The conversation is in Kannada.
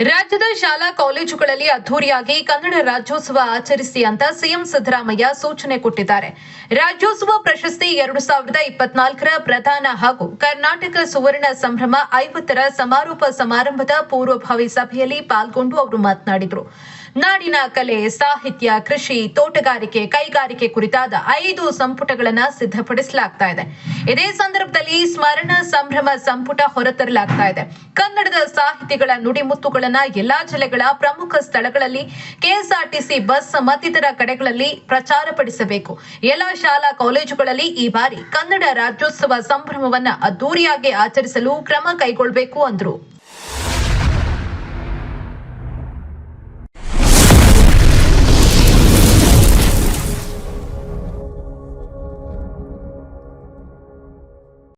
ರಾಜ್ಯದ ಶಾಲಾ ಕಾಲೇಜುಗಳಲ್ಲಿ ಅದ್ದೂರಿಯಾಗಿ ಕನ್ನಡ ರಾಜ್ಯೋತ್ಸವ ಆಚರಿಸಿ ಅಂತ ಸಿಎಂ ಸಿದ್ದರಾಮಯ್ಯ ಸೂಚನೆ ಕೊಟ್ಟಿದ್ದಾರೆ. ರಾಜ್ಯೋತ್ಸವ ಪ್ರಶಸ್ತಿ 2024ರ ಪ್ರದಾನ ಹಾಗೂ ಕರ್ನಾಟಕ ಸುವರ್ಣ ಸಂಭ್ರಮ 50ರ ಸಮಾರೋಪ ಸಮಾರಂಭದ ಪೂರ್ವಭಾವಿ ಸಭೆಯಲ್ಲಿ ಪಾಲ್ಗೊಂಡು ಅವರು ಮಾತನಾಡಿದರು. ನಾಡಿನ ಕಲೆ, ಸಾಹಿತ್ಯ, ಕೃಷಿ, ತೋಟಗಾರಿಕೆ, ಕೈಗಾರಿಕೆ ಕುರಿತಾದ 5 ಸಂಪುಟಗಳನ್ನು ಸಿದ್ಧಪಡಿಸಲಾಗ್ತಾ ಇದೆ. ಇದೇ ಸಂದರ್ಭದಲ್ಲಿ ಸ್ಮರಣ ಸಂಭ್ರಮ ಸಂಪುಟ ಹೊರತರಲಾಗ್ತಾ ಇದೆ. ಕನ್ನಡದ ಸಾಹಿತಿಗಳ ನುಡಿಮುತ್ತುಗಳನ್ನ ಎಲ್ಲಾ ಜಿಲ್ಲೆಗಳ ಪ್ರಮುಖ ಸ್ಥಳಗಳಲ್ಲಿ ಕೆಎಸ್ಆರ್ಟಿಸಿ ಬಸ್ ಮತ್ತಿತರ ಕಡೆಗಳಲ್ಲಿ ಪ್ರಚಾರಪಡಿಸಬೇಕು. ಎಲ್ಲಾ ಶಾಲಾ ಕಾಲೇಜುಗಳಲ್ಲಿ ಈ ಬಾರಿ ಕನ್ನಡ ರಾಜ್ಯೋತ್ಸವ ಸಂಭ್ರಮವನ್ನ ಅದ್ದೂರಿಯಾಗಿ ಆಚರಿಸಲು ಕ್ರಮ ಕೈಗೊಳ್ಳಬೇಕು ಅಂದರು.